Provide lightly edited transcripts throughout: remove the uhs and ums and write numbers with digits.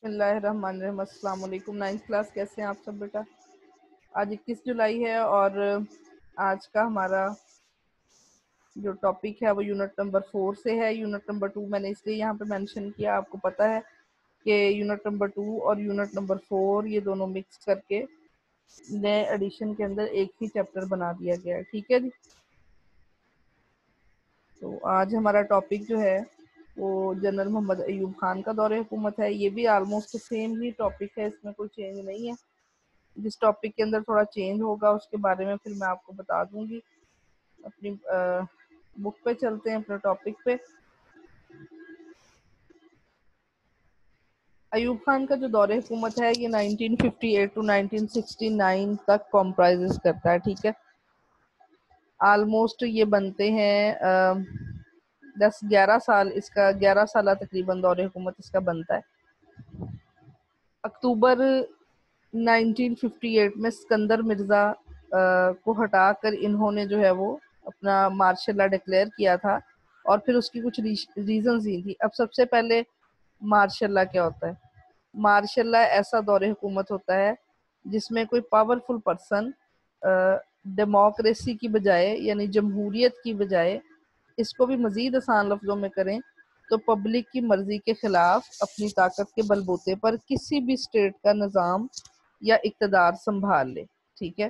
اللہ الرحمن الرحیم۔ السلام علیکم 9th کلاس، کیسے ہیں آپ سب بیٹا؟ آج 21 جولائی ہے اور آج کا ہمارا جو ٹاپک ہے وہ یونٹ نمبر 4 سے ہے۔ یونٹ نمبر 2 میں نے اس لیے یہاں پہ مینشن کیا، آپ کو پتہ ہے کہ یونٹ نمبر 2 اور یونٹ نمبر 4 یہ دونوں مکس کر کے نئے ایڈیشن کے اندر ایک ہی چیپٹر بنا دیا گیا ہے، ٹھیک ہے جی۔ تو آج ہمارا ٹاپک جو ہے وہ جنرل محمد ایوب خان کا دور حکومت ہے۔ یہ بھی آلموسٹ سیم ہی ٹاپک ہے، اس میں کوئی چینج نہیں ہے۔ جس ٹاپک کے اندر تھوڑا چینج ہوگا اس کے بارے میں پھر میں آپ کو بتا دوں گی۔ اپنی بک پہ چلتے ہیں، اپنے ٹاپک پہ۔ ایوب خان کا جو دور حکومت ہے یہ 1958 to 1969 تک کمپرائز کرتا ہے، ٹھیک ہے۔ آلموسٹ یہ بنتے ہیں 10-11 سال، اس کا 11 سالہ تقریباً دور حکومت اس کا بنتا ہے۔ اکتوبر 1958 میں سکندر مرزا کو ہٹا کر انہوں نے جو ہے وہ اپنا مارشل لا ڈکلیئر کیا تھا، اور پھر اس کی کچھ ریزنز دی تھی۔ اب سب سے پہلے مارشل لا کیا ہوتا ہے؟ مارشل لا ایسا دور حکومت ہوتا ہے جس میں کوئی پاورفل پرسن ڈیموکریسی کی بجائے، یعنی جمہوریت کی بجائے، اس کو بھی مزید آسان لفظوں میں کریں تو پبلک کی مرضی کے خلاف اپنی طاقت کے بل بوتے پر کسی بھی اسٹیٹ کا نظام یا اقتدار سنبھال لے، ٹھیک ہے۔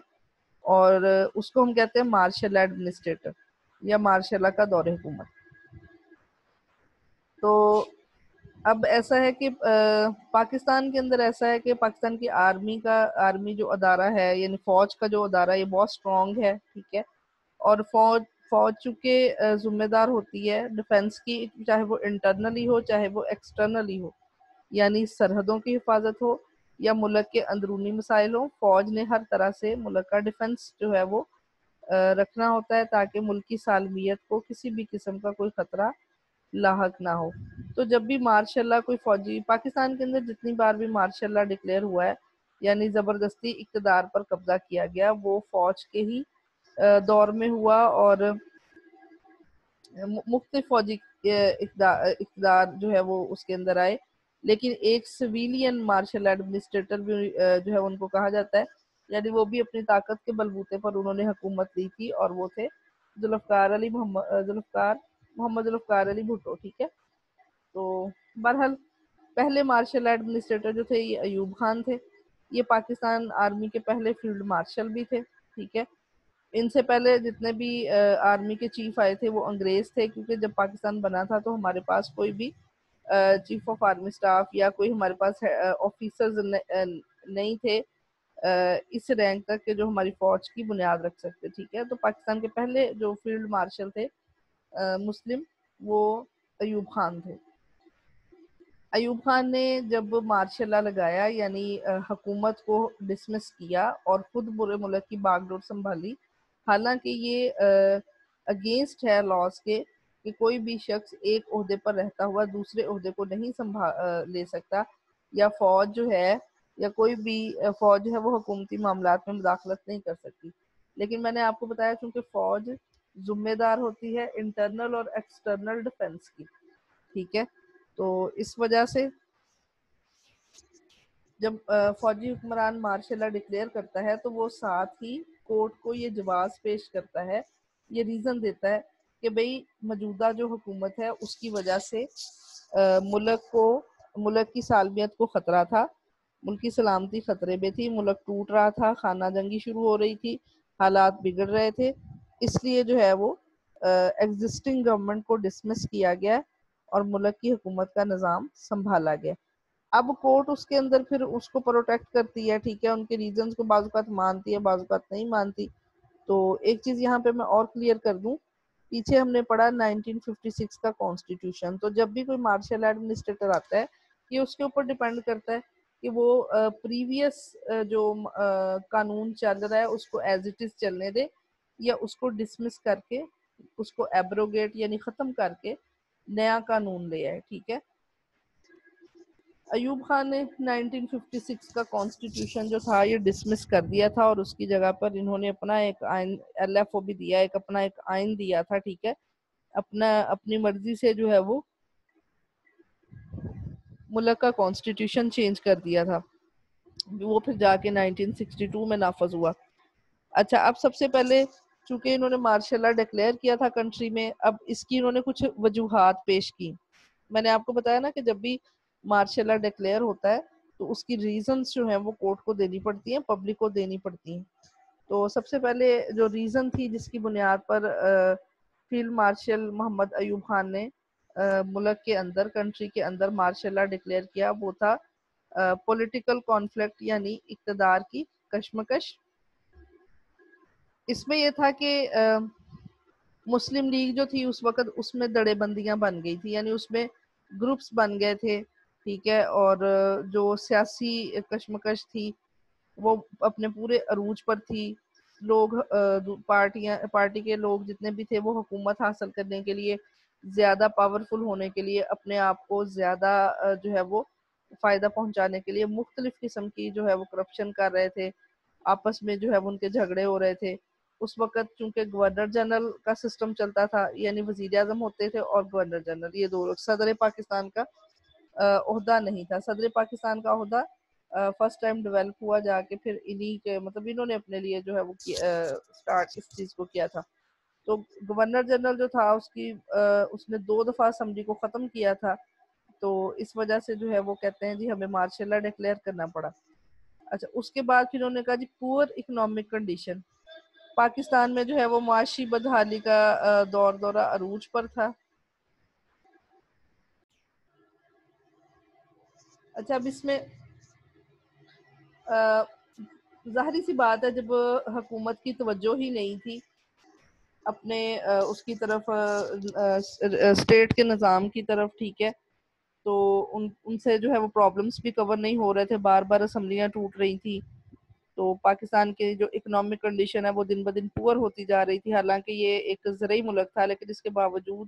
اور اس کو ہم کہتے ہیں مارشل ایڈمنسٹریٹر یا مارشل لا کا دور حکومت۔ تو اب ایسا ہے کہ پاکستان کے اندر ایسا ہے کہ پاکستان کی آرمی جو ادارہ ہے، یعنی فوج کا جو ادارہ ہے، یہ بہت سٹرونگ ہے، ٹھیک ہے۔ اور فوج چونکہ ذمہ دار ہوتی ہے ڈیفنس کی، چاہے وہ انٹرنلی ہو چاہے وہ ایکسٹرنلی ہو، یعنی سرحدوں کی حفاظت ہو یا ملک کے اندرونی مسائل ہوں، فوج نے ہر طرح سے ملک کا ڈیفنس جو ہے وہ رکھنا ہوتا ہے تاکہ ملک کی سالمیت کو کسی بھی قسم کا کوئی خطرہ لاحق نہ ہو۔ تو جب بھی مارشل لا کوئی فوجی پاکستان کے اندر جتنی بار بھی مارشل لا ڈکلیئر ہوا ہے، یعنی زبردستی اقتدار پر قبضہ کیا گیا، وہ فوج کے ہی دور میں ہوا، اور مختلف فوجی اقتدار جو ہے وہ اس کے اندر آئے، لیکن ایک سویلین مارشل ایڈمنسٹریٹر بھی جو ہے ان کو کہا جاتا ہے، یعنی وہ بھی اپنی طاقت کے بلبوتے پر انہوں نے حکومت لی تھی، اور وہ تھے محمد ذوالفقار علی بھٹو، ٹھیک ہے۔ تو بہرحال پہلے مارشل ایڈمنسٹریٹر جو تھے یہ ایوب خان تھے۔ یہ پاکستان آرمی کے پہلے فیلڈ مارشل بھی تھے، ٹھیک ہے۔ ان سے پہلے جتنے بھی آرمی کے چیف آئے تھے وہ انگریز تھے، کیونکہ جب پاکستان بنا تھا تو ہمارے پاس کوئی بھی چیف آف آرمی سٹاف یا کوئی ہمارے پاس آفیسرز نہیں تھے اس رینک تک کہ جو ہماری فوج کی بنیاد رکھ سکتے، ٹھیک ہے۔ تو پاکستان کے پہلے جو فیلڈ مارشل تھے مسلم، وہ ایوب خان تھے۔ ایوب خان نے جب مارشل لا لگایا، یعنی حکومت کو ڈسمس کیا اور خود پورے ملک کی باغ ڈور سنبھالی، حالانکہ یہ اگینسٹ ہے لاز کے کہ کوئی بھی شخص ایک عہدے پر رہتا ہوا دوسرے عہدے کو نہیں لے سکتا، یا فوج جو ہے یا کوئی بھی فوج جو ہے وہ حکومتی معاملات میں مداخلت نہیں کر سکتی۔ لیکن میں نے آپ کو بتایا چونکہ فوج ذمہ دار ہوتی ہے انٹرنل اور ایکسٹرنل ڈیفنس کی، ٹھیک ہے۔ تو اس وجہ سے جب فوجی حکمران مارشل لا ڈکلیئر کرتا ہے تو وہ ساتھ ہی کورٹ کو یہ جواز پیش کرتا ہے، یہ ریزن دیتا ہے کہ بھئی موجودہ جو حکومت ہے اس کی وجہ سے ملک کی سالمیت کو خطرہ تھا، ملک کی سلامتی خطرے میں تھی، ملک ٹوٹ رہا تھا، خانہ جنگی شروع ہو رہی تھی، حالات بگڑ رہے تھے، اس لیے جو ہے وہ ایگزسٹنگ گورنمنٹ کو ڈسمس کیا گیا اور ملک کی حکومت کا نظام سنبھالا گیا۔ اب کورٹ اس کے اندر پھر اس کو پروٹیکٹ کرتی ہے، ٹھیک ہے، ان کے ریزنز کو بعض اوقات مانتی ہے بعض اوقات نہیں مانتی۔ تو ایک چیز یہاں پہ میں اور کلیئر کر دوں، پیچھے ہم نے پڑھا 1956 کا کانسٹیٹیوشن، تو جب بھی کوئی مارشل ایڈمنسٹریٹر آتا ہے یہ اس کے اوپر ڈیپینڈ کرتا ہے کہ وہ پریویس جو قانون چل رہا ہے اس کو ایز اٹ از چلنے دے، یا اس کو ڈسمس کر کے اس کو ایبروگیٹ یعنی ختم کر کے نیا قانون لے آئے، ٹھیک ہے۔ ایوب خان نے 1956 کا کانسٹیٹیوشن جو تھا یہ ڈسمس کر دیا تھا، اور اس کی جگہ پر انہوں نے اپنا ایک آئین ایل ایف او بھی دیا، اپنا ایک آئین دیا تھا، ٹھیک ہے۔ اپنی مرضی سے جو ہے وہ ملک کا کانسٹیٹیوشن چینج کر دیا تھا، وہ پھر جا کے 1962 میں نافذ ہوا۔ اچھا، اب سب سے پہلے چونکہ انہوں نے مارشل لا ڈکلیئر کیا تھا کنٹری میں، اب اس کی انہوں نے کچھ وجوہات پیش کی۔ میں نے آپ کو بتایا نا کہ جب بھی مارشل لا ڈکلیئر ہوتا ہے تو اس کی ریزنز جو ہیں وہ کورٹ کو دینی پڑتی ہیں، پبلک کو دینی پڑتی ہیں۔ تو سب سے پہلے جو ریزن تھی جس کی بنیاد پر فیلڈ مارشل محمد ایوب خان نے ملک کے اندر، کنٹری کے اندر مارشل لا ڈکلیئر کیا، وہ تھا پولیٹیکل کانفلکٹ، یعنی اقتدار کی کشمکش۔ اس میں یہ تھا کہ مسلم لیگ جو تھی اس وقت، اس میں دڑے بندیاں بن گئی تھی، یعنی اس میں گروپس بن گئے تھے، ٹھیک ہے، اور جو سیاسی کشمکش تھی وہ اپنے پورے عروج پر تھی۔ لوگ پارٹی کے لوگ جتنے بھی تھے وہ حکومت حاصل کرنے کے لیے، زیادہ پاورفل ہونے کے لیے، اپنے آپ کو زیادہ جو ہے وہ فائدہ پہنچانے کے لیے مختلف قسم کی جو ہے وہ کرپشن کر رہے تھے، آپس میں جو ہے ان کے جھگڑے ہو رہے تھے۔ اس وقت چونکہ گورنر جنرل کا سسٹم چلتا تھا، یعنی وزیر اعظم ہوتے تھے اور گورنر جنرل، یہ دو، صدر پاکستان کا عہدہ نہیں تھا۔ صدر پاکستان کا عہدہ فرسٹ ٹائم ڈیولپ ہوا جا کے پھر انہی کے، مطلب انہوں نے اپنے لیے جو ہے وہ اسٹارٹ اس چیز کو کیا تھا۔ تو گورنر جنرل جو تھا اس نے 2 دفعہ اسمبلی کو ختم کیا تھا، تو اس وجہ سے جو ہے وہ کہتے ہیں جی ہمیں مارشل لا ڈکلیئر کرنا پڑا۔ اچھا، اس کے بعد پھر انہوں نے کہا جی پور اکنامک کنڈیشن، پاکستان میں جو ہے وہ معاشی بدحالی کا دورہ عروج پر تھا۔ اچھا، اب اس میں ظاہری سی بات ہے، جب حکومت کی توجہ ہی نہیں تھی اپنے اس کی طرف، اسٹیٹ کے نظام کی طرف، ٹھیک ہے، تو ان سے جو ہے وہ پرابلمس بھی کور نہیں ہو رہے تھے، بار بار اسمبلیاں ٹوٹ رہی تھی، تو پاکستان کی جو اکنامک کنڈیشن ہے وہ دن بدن پور ہوتی جا رہی تھی۔ حالانکہ یہ ایک زرعی ملک تھا، لیکن اس کے باوجود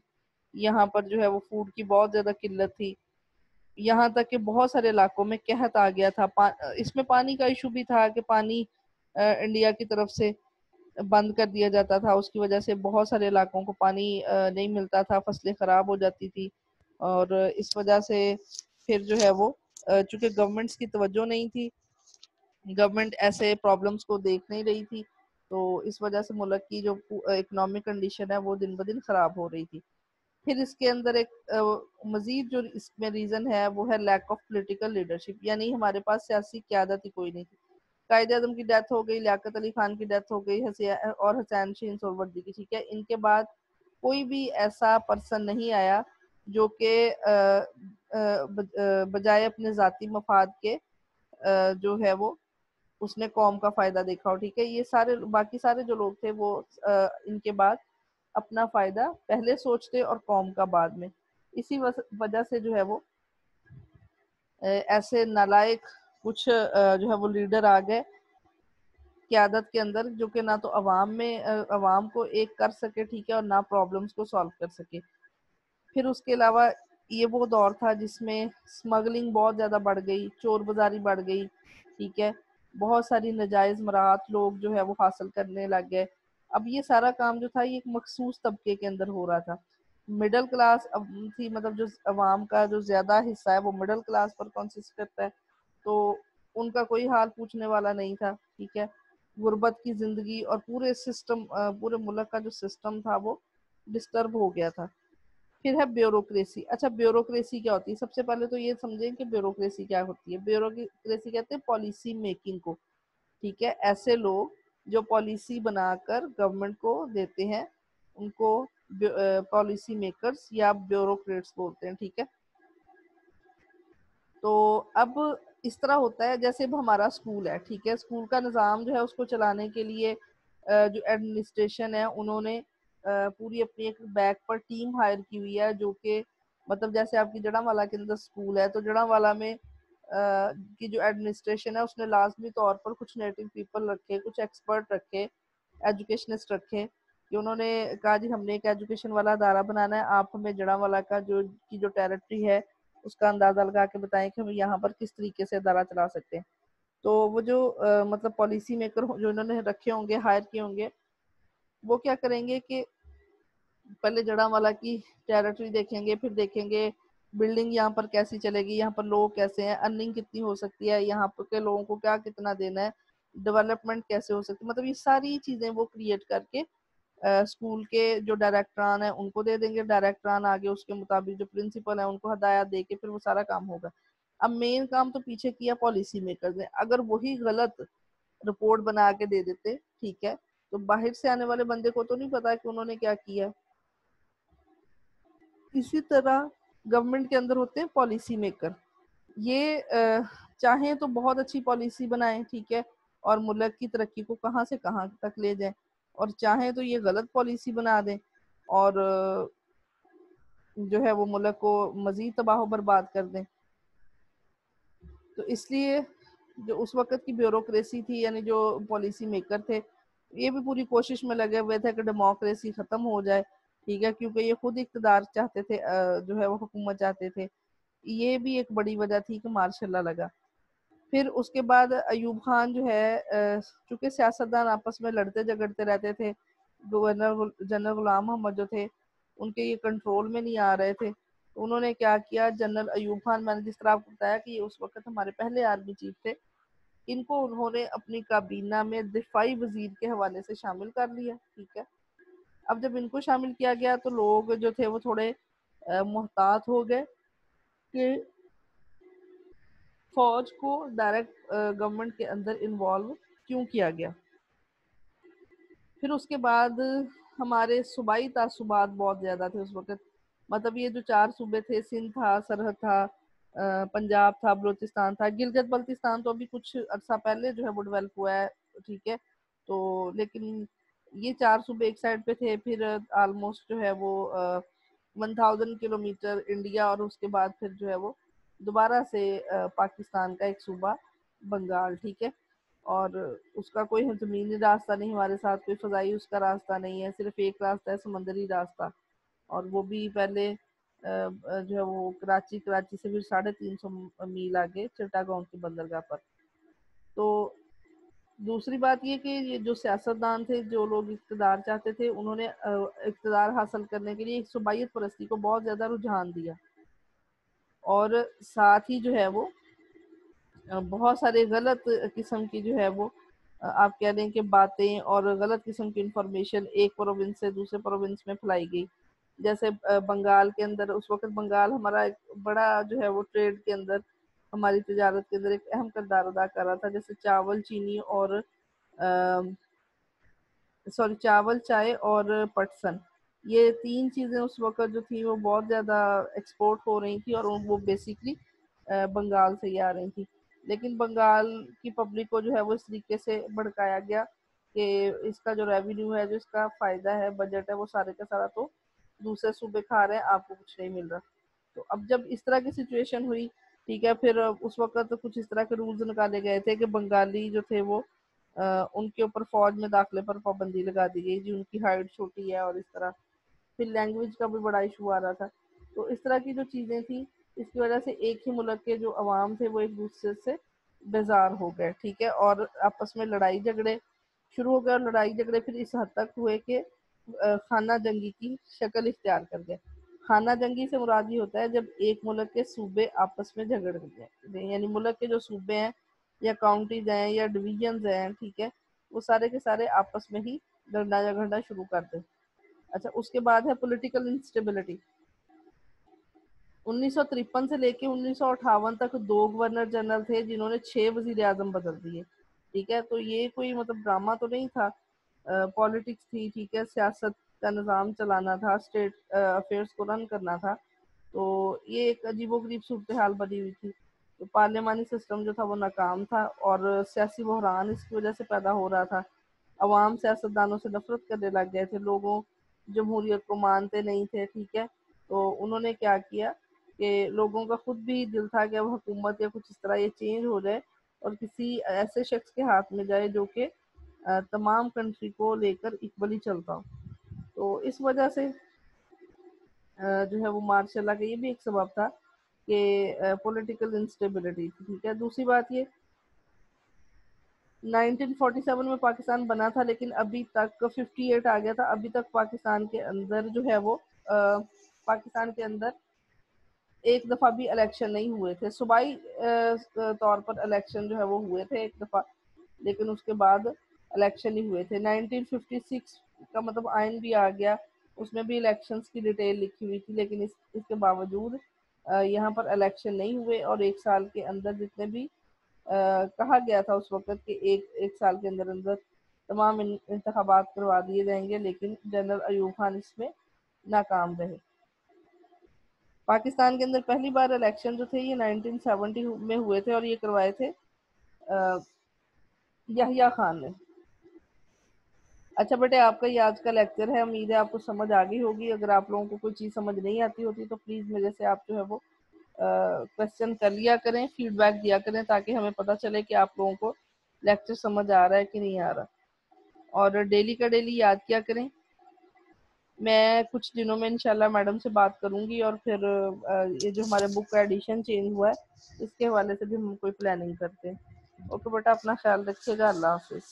یہاں پر جو ہے وہ فوڈ کی بہت زیادہ قلت تھی، یہاں تک کہ بہت سارے علاقوں میں قحط آ گیا تھا۔ اس میں پانی کا ایشو بھی تھا کہ پانی انڈیا کی طرف سے بند کر دیا جاتا تھا، اس کی وجہ سے بہت سارے علاقوں کو پانی نہیں ملتا تھا، فصلیں خراب ہو جاتی تھی، اور اس وجہ سے پھر جو ہے وہ چونکہ گورنمنٹس کی توجہ نہیں تھی، گورنمنٹ ایسے پرابلمس کو دیکھ نہیں رہی تھی، تو اس وجہ سے ملک کی جو اکنامک کنڈیشن ہے وہ دن بدن خراب ہو رہی تھی۔ پھر اس کے اندر ایک مزید جو اس میں ریزن ہے وہ ہے لیک آف پولیٹیکل لیڈرشپ، یعنی ہمارے پاس سیاسی قیادت ہی کوئی نہیں تھی۔ قائد اعظم کی ڈیتھ ہو گئی، لیاقت علی خان کی ڈیتھ ہو گئی، اور حسین شین سہروردی کی، ٹھیک ہے، ان کے بعد کوئی بھی ایسا پرسن نہیں آیا جو کہ بجائے اپنے ذاتی مفاد کے جو ہے وہ اس نے قوم کا فائدہ دیکھا ہو، ٹھیک ہے۔ یہ سارے باقی سارے جو لوگ تھے وہ ان کے بعد اپنا فائدہ پہلے سوچتے اور قوم کا بعد میں، اسی وجہ سے جو ہے وہ ایسے نالائق کچھ جو ہے وہ لیڈر آ گئے قیادت کے اندر، جو کہ نہ تو عوام کو ایک کر سکے، ٹھیک ہے، اور نہ پرابلمس کو سالو کر سکے۔ پھر اس کے علاوہ یہ وہ دور تھا جس میں سمگلنگ بہت زیادہ بڑھ گئی، چور بازاری بڑھ گئی، ٹھیک ہے، بہت ساری ناجائز مراعات لوگ جو ہے وہ حاصل کرنے لگ گئے۔ اب یہ سارا کام جو تھا یہ ایک مخصوص طبقے کے اندر ہو رہا تھا، مڈل کلاس تھی، مطلب جو عوام کا جو زیادہ حصہ ہے وہ مڈل کلاس پر کنسسٹ کرتا ہے، تو ان کا کوئی حال پوچھنے والا نہیں تھا، ٹھیک ہے۔ غربت کی زندگی اور پورے سسٹم، پورے ملک کا جو سسٹم تھا وہ ڈسٹرب ہو گیا تھا۔ پھر ہے بیوروکریسی۔ اچھا، بیوروکریسی کیا ہوتی ہے؟ سب سے پہلے تو یہ سمجھیں کہ بیوروکریسی کیا ہوتی ہے۔ بیوروکریسی کہتے ہیں پالیسی میکنگ کو، ٹھیک ہے، ایسے لوگ جو پالیسی بنا کر گورنمنٹ کو دیتے ہیں ان کو پالیسی میکرز یا بیوروکریٹس بولتے ہیں، ٹھیک ہے۔ تو اب اس طرح ہوتا ہے جیسے اب ہمارا اسکول ہے، ٹھیک ہے، اسکول کا نظام جو ہے اس کو چلانے کے لیے جو ایڈمنسٹریشن ہے انہوں نے پوری اپنی ایک بیک پر ٹیم ہائر کی ہوئی ہے، جو کہ مطلب جیسے آپ کی جڑاں کے اندر اسکول ہے تو جڑاں میں کی جو ایڈمنسٹریشن ہے اس نے لازمی طور پر کچھ نیٹو پیپل رکھے، کچھ ایکسپرٹ رکھے، ایجوکیشنسٹ رکھے، کہ انہوں نے کہا جی ہم نے ایک ایجوکیشن والا ادارہ بنانا ہے، آپ ہمیں جڑاں کا جو ٹیریٹری ہے اس کا اندازہ لگا کے بتائیں کہ ہم یہاں پر کس طریقے سے ادارہ چلا سکتے ہیں۔ تو وہ جو مطلب پالیسی میکر جو انہوں نے رکھے ہوں گے، ہائر کیے ہوں گے، وہ کیا کریں گے کہ پہلے جڑاں کی ٹیریٹری دیکھیں گے، پھر دیکھیں گے بلڈنگ یہاں پر کیسی چلے گی, یہاں پر لوگ کیسے ہیں, ارننگ کتنی ہو سکتی ہے, یہاں پر کے لوگوں کو کیا کتنا دینا ہے, ڈیولپمنٹ کیسے ہو سکتی ہے, مطلب یہ ساری چیزیں وہ کریٹ کر کے اسکول کے جو ڈائریکٹران ہیں ان کو دے دیں گے, ڈائریکٹران آگے اس کے مطابق جو پرنسپل ہیں ان کو ہدایات دے کے پھر وہ سارا کام ہوگا. اب مین کام تو پیچھے کیا پالیسی میکرز نے, اگر وہی غلط رپورٹ بنا کے دے دیتے, ٹھیک ہے, تو باہر سے آنے والے بندے کو تو نہیں پتا کہ انہوں نے کیا کیا. اسی طرح گورنمنٹ کے اندر ہوتے ہیں پالیسی میکر, یہ چاہیں تو بہت اچھی پالیسی بنائیں, ٹھیک ہے, اور ملک کی ترقی کو کہاں سے کہاں تک لے جائیں, اور چاہیں تو یہ غلط پالیسی بنا دیں اور جو ہے وہ ملک کو مزید تباہ و برباد کر دیں. تو اس لیے جو اس وقت کی بیوروکریسی تھی, یعنی جو پالیسی میکر تھے, یہ بھی پوری کوشش میں لگے ہوئے تھے کہ ڈیموکریسی ختم ہو جائے, ٹھیک ہے, کیونکہ یہ خود اقتدار چاہتے تھے, جو ہے وہ حکومت چاہتے تھے. یہ بھی ایک بڑی وجہ تھی کہ مارشاء اللہ لگا. پھر اس کے بعد ایوب خان جو ہے, چونکہ سیاستدان آپس میں لڑتے جھگڑتے رہتے تھے, گورنر جنرل غلام محمد جو تھے ان کے یہ کنٹرول میں نہیں آ رہے تھے, تو انہوں نے کیا کیا, جنرل ایوب خان, میں نے جس طرح آپ کو بتایا کہ یہ اس وقت ہمارے پہلے آرمی چیف تھے, ان کو انہوں نے اپنی کابینہ میں دفاعی وزیر کے حوالے سے شامل کر لیا, ٹھیک ہے. اب جب ان کو شامل کیا گیا تو لوگ جو تھے وہ تھوڑے محتاط ہو گئے کہ فوج کو ڈائریکٹ گورنمنٹ کے اندر انوالو کیوں کیا گیا. پھر اس کے بعد ہمارے صوبائی تعصبات بہت زیادہ تھے اس وقت, مطلب یہ جو 4 صوبے تھے, سندھ تھا, سرحد تھا, پنجاب تھا, بلوچستان تھا, گلگت بلتستان تو ابھی کچھ عرصہ پہلے جو ہے وہ ڈیولپ ہوا ہے, ٹھیک ہے, تو لیکن یہ 4 صوبے ایک سائڈ پہ تھے. پھر آلموسٹ جو ہے وہ 1000 کلومیٹر انڈیا, اور اس کے بعد پھر جو ہے وہ دوبارہ سے پاکستان کا ایک صوبہ بنگال, ٹھیک ہے, اور اس کا کوئی زمینی راستہ نہیں ہمارے ساتھ, کوئی فضائی اس کا راستہ نہیں ہے, صرف ایک راستہ ہے سمندری راستہ, اور وہ بھی پہلے جو ہے وہ کراچی سے بھی 350 میل آگے چٹاگانگ کی بندرگاہ پر. تو دوسری بات یہ کہ یہ جو سیاستدان تھے, جو لوگ اقتدار چاہتے تھے, انہوں نے اقتدار حاصل کرنے کے لیے ایک صوبائیت پرستی کو بہت زیادہ رجحان دیا, اور ساتھ ہی جو ہے وہ بہت سارے غلط قسم کی جو ہے وہ آپ کہہ دیں کہ باتیں اور غلط قسم کی انفارمیشن ایک پروونس سے دوسرے پروونس میں پھیلائی گئی. جیسے بنگال کے اندر, اس وقت بنگال ہمارا ایک بڑا جو ہے وہ ٹریڈ کے اندر, ہماری تجارت کے اندر ایک اہم کردار ادا کر رہا تھا, جیسے چاول, چینی اور چاول, چائے اور پٹسن, یہ 3 چیزیں اس وقت جو تھی وہ بہت زیادہ ایکسپورٹ ہو رہی تھی, اور وہ بیسیکلی بنگال سے ہی آ رہی تھی. لیکن بنگال کی پبلک کو جو ہے وہ اس طریقے سے بھڑکایا گیا کہ اس کا جو ریونیو ہے, جو اس کا فائدہ ہے, بجٹ ہے, وہ سارے کا سارا تو دوسرے صوبے کھا رہے ہیں, آپ کو کچھ نہیں مل رہا. تو اب جب اس طرح کی سچویشن ہوئی, ٹھیک ہے, پھر اس وقت کچھ اس طرح کے رولز نکالے گئے تھے کہ بنگالی جو تھے وہ ان کے اوپر فوج میں داخلے پر پابندی لگا دی گئی, جن کی ہائٹ چھوٹی ہے, اور اس طرح پھر لینگویج کا بھی بڑا ایشو آ رہا تھا. تو اس طرح کی جو چیزیں تھیں, اس کی وجہ سے ایک ہی ملک کے جو عوام تھے وہ ایک دوسرے سے بیزار ہو گئے, ٹھیک ہے, اور آپس میں لڑائی جھگڑے شروع ہو گئے, اور لڑائی جھگڑے پھر اس حد تک ہوئے کہ خانہ جنگی کی شکل اختیار کر گئے. خانہ جنگی سے مراد یہ ہوتا ہے جب ایک ملک کے صوبے آپس میں جھگڑ گئے, یعنی ملک کے جو صوبے ہیں یا کاؤنٹیز ہیں یا ڈویژنز ہیں, ٹھیک ہے, وہ سارے کے سارے آپس میں ہی لڑنا جھگڑنا شروع کر دیں. اچھا, اس کے بعد ہے پولیٹیکل انسٹیبلٹی. 1953 سے لے کے 1958 تک 2 گورنر جنرل تھے جنہوں نے 6 وزیر اعظم بدل دیے, ٹھیک ہے. تو یہ کوئی مطلب ڈرامہ تو نہیں تھا, پالیٹکس تھی, ٹھیک ہے, سیاست کا نظام چلانا تھا, اسٹیٹ افیئرس کو رن کرنا تھا. تو یہ ایک عجیب و غریب صورتحال بنی ہوئی تھی. تو پارلیمانی سسٹم جو تھا وہ ناکام تھا, اور سیاسی بحران اس کی وجہ سے پیدا ہو رہا تھا. عوام سیاستدانوں سے نفرت کرنے لگ گئے تھے, لوگوں جمہوریت کو مانتے نہیں تھے, ٹھیک ہے. تو انہوں نے کیا کیا کہ لوگوں کا خود بھی دل تھا کہ اب حکومت یا کچھ اس طرح یہ چینج ہو جائے اور کسی ایسے شخص کے ہاتھ میں جائے جو کہ تمام کنٹری کو لے کر اکولی چلتا ہو. تو اس وجہ سے جو ہے وہ مارشاء اللہ کا یہ بھی ایک سبب تھا کہ پولیٹیکل انسٹیبلٹی, ٹھیک ہے. دوسری بات یہ 1947 میں پاکستان بنا تھا, لیکن ابھی تک 58 آ گیا تھا, ابھی تک پاکستان کے اندر جو ہے وہ پاکستان کے اندر ایک دفعہ بھی الیکشن نہیں ہوئے تھے، صوبائی طور پر الیکشن جو ہے وہ ہوئے تھے ایک دفعہ، لیکن اس کے بعد الیکشن نہیں ہوئے تھے۔ 1956 کا مطلب آئین بھی آ گیا، اس میں بھی الیکشنز کی ڈیٹیل لکھی ہوئی تھی، لیکن اس کے باوجود یہاں پر الیکشن نہیں ہوئے، اور ایک سال کے اندر جتنے بھی کہا گیا تھا اس وقت کہ ایک سال کے اندر اندر تمام انتخابات کروا دیے جائیں گے، لیکن جنرل ایوب خان اس میں ناکام رہے۔ پاکستان کے اندر پہلی بار الیکشن جو تھے یہ 1970 میں ہوئے تھے، اور یہ کروائے تھے یحییٰ خان نے۔ اچھا بیٹے، آپ کا یہ آج کا لیکچر ہے، امید ہے آپ کو سمجھ آ گئی ہوگی۔ اگر آپ لوگوں کو کوئی چیز سمجھ نہیں آتی ہوتی تو پلیز میرے سے آپ جو ہے وہ کوشچن کر لیا کریں، فیڈ بیک دیا کریں، تاکہ ہمیں پتہ چلے کہ آپ لوگوں کو لیکچر سمجھ آ رہا ہے کہ نہیں آ رہا۔ اور ڈیلی کا ڈیلی یاد کیا کریں۔ میں کچھ دنوں میں انشاءاللہ میڈم سے بات کروں گی، اور پھر یہ جو ہمارے بک کا ایڈیشن چینج ہوا ہے اس کے حوالے سے بھی ہم کوئی پلاننگ کرتے ہیں۔ اوکے بیٹا، اپنا خیال رکھیے گا، اللہ حافظ۔